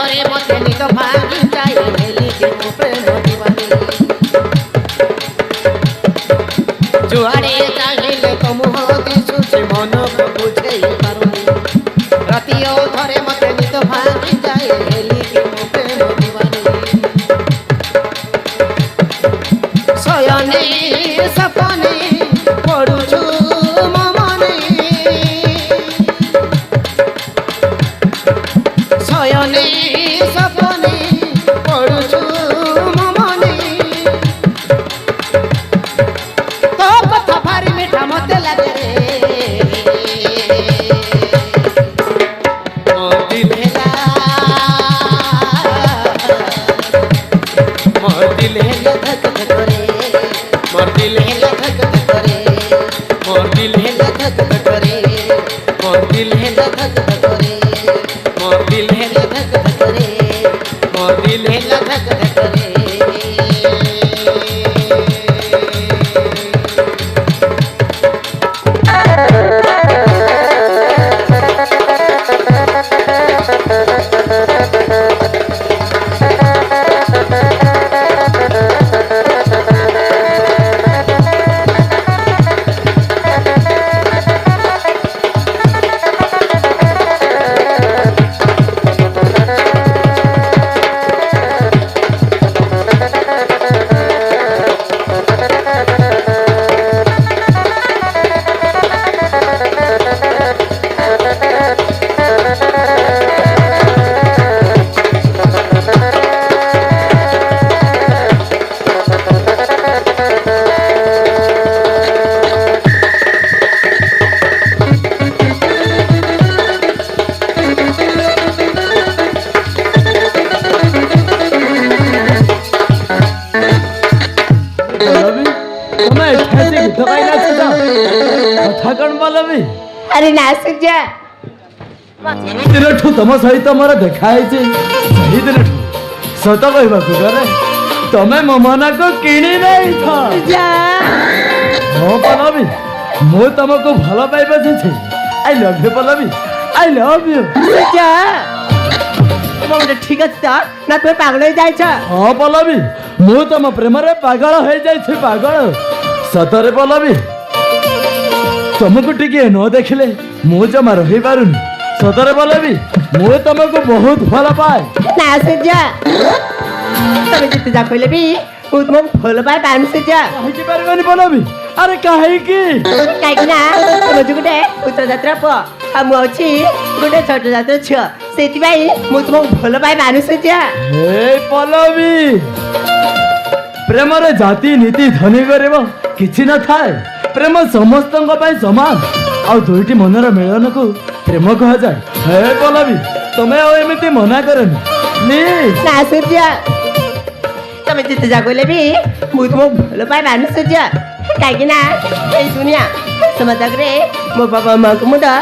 ধরে মতে নিত ভাঙি যায় হেলি কেমু প্রেম দিবানি जुआड़े चाहिले तमुह दिशुचे मन बुझेई पारुनी रातिओ धरे मते नित भागी जाए हेली के प्रेम दीवानी शयने सपने पड़ुछु ममने शयने सपने पड़ुछु ममने मत लगे मोर दिल है धक धक रे मोर दिल है धक धक रे मोर दिल है धक धक रे मोर दिल है धक धक रे मोर दिल है धक धक रे मोर दिल है धक धक रे अरे नासिक जा दिनठू तम सहित मोर देखाई सही दिनठू सत कहवा गले तमे मो मन को किणी नहीं था हाँ पल्लवी मु तुमको भल पाई बसी I love you Pallavi I love you ठीक अच्छे ना तुम पागल हो जाए हाँ पल्लवी मु तुम प्रेम पागल हो जाए पागल सतरे पल्लवी तुमको टिके न देखले मु जमा रही पारुनी सतरे पल्लवी मु तुमको बहुत भल पाए ना सुजा तमे जिते जा कहले भी मु तुमको भल पाए पान सुजा काहे की पारबनी पल्लवी अरे काहे की ना रोज गुटे उत्तर यात्रा प हम अछि गुटे छोट यात्रा छ सेति भाई मु तुमको भल पाए पान सुजा हे पल्लवी प्रेम रे जाति नीति धनी करबो किछि न थाए प्रेम समस्त समान आ दुईटी मनर मिलन को प्रेम कह जाए हे पल्लवी तुम्हें एमती मना करनी ना सूर्य तमे जिते जा कहले भी मु तुमको भल पाए मान सूर्य कहीं ना ए दुनिया समाज रे मो बाबा माँ को मुदा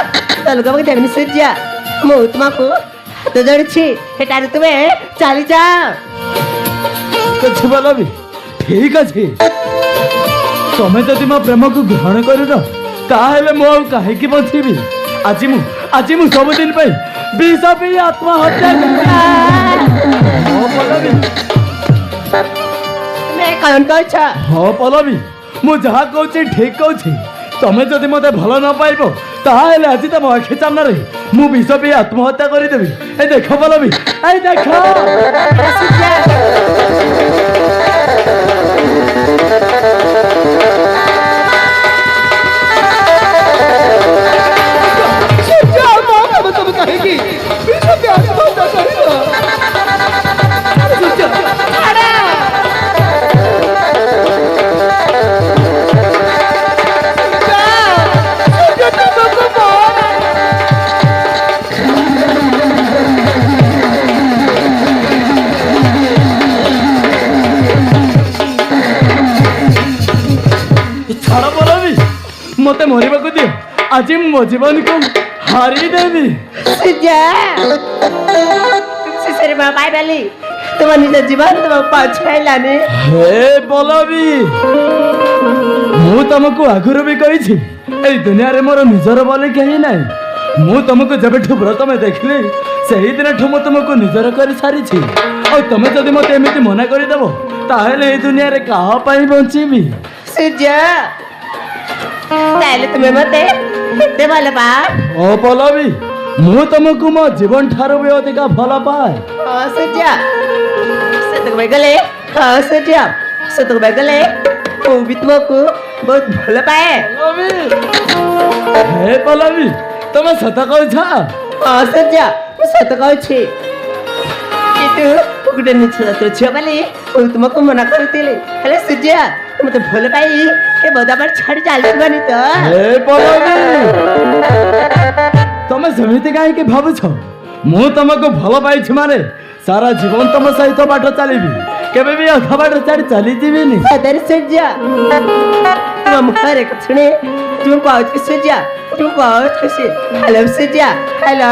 तलुका देवनी सूर्य मु तुमको हाथ जोड़ी हेटारे तुम्हें चली जाओ पल्लवी ठीक अच्छे तमें जदि मो प्रेम को ग्रहण कर मु कहीं बचीबी आज मु सब दिन विष पी आत्महत्या हाँ पल्लवी मु जहाँ कहूँ ठीक कहूँ तमें जदि मत भल न पाइब ताहले आज तुम आखि सामने मु विष पी आत्महत्या करदेवी ए देख पल्लवी ए देख मत मरवा को दियो आज मो जीवन को हारी देवी तुम निज जीवन तुम पछाइलानी हे पल्लवी मु तुमको आगुरु भी कही ए दुनिया रे मोर निजर बोले कहीं नहीं मु तुमको जब व्रत में देखली ସେଇଦିନଠୁ ମୁଁ ତୁମକୁ ନିଜର କରି ସାରିଛି। ଆଉ ତମେ ଯଦି ମତେ ଏମିତି ମନା କରିଦେବ ତାହେଲେ ଏଇ ଦୁନିଆରେ କାହା ପାଇଁ ବଞ୍ଚିବି? ସୂର୍ଯ୍ୟ ତାହେଲେ ତୁମେ ମତେ ଏତେ ଭଲ ପାଅ? ଓ ପଲବୀ, ମୁଁ ତମକୁ ମୋ ଜୀବନ ଠାରୁ ବି ଅଧିକା ଭଲ ପାଏ। ହଁ ସୂର୍ଯ୍ୟ, ସତକୁ ଗଲେ ହଁ ସୂର୍ଯ୍ୟ, ସତକୁ ଗଲେ ମୁଁ ବି ତୁମକୁ ବହୁତ ଭଲ ପାଏ। ହେ ପଲବୀ, ତମେ ସତ କହୁଛ? ହଁ ସୂର୍ଯ୍ୟ, ମୁଁ ସତ କହୁଛି। କିନ୍ତୁ ମୁଁ ଗୋଟେ ନିଜ ଝିଅ ବୋଲି ମୁଁ ତୁମକୁ ମନା କରୁଥିଲି, ହେଲେ ସୂର୍ଯ୍ୟ ମତେ ଭଲ ପାଇ ଏ ବଦାବାର ଛାଡ଼ି ଚାଲିଯିବନି ତ? ହେ ପଲବୀ, ତମେ ସେମିତି କାହିଁକି ଭାବୁଛ? ମୁଁ ତମକୁ ଭଲ ପାଇଛି ମାନେ ସାରା ଜୀବନ ତମ ସହିତ ବାଟ ଚାଲିବି, କେବେ ବି ଅଧା ବାଟ ଛାଡ଼ି ଚାଲିଯିବିନି। ସତରେ ସୂର୍ଯ୍ୟ, ତୁମ ମୁଖରେ ଶୁଣି ତୁମ ବହୁତ ସୂର୍ଯ୍ୟ, ତୁମ ବହୁତ ଖୁସି। ହ୍ୟାଲୋ ସୂର୍ଯ୍ୟ, ହ୍ୟାଲୋ।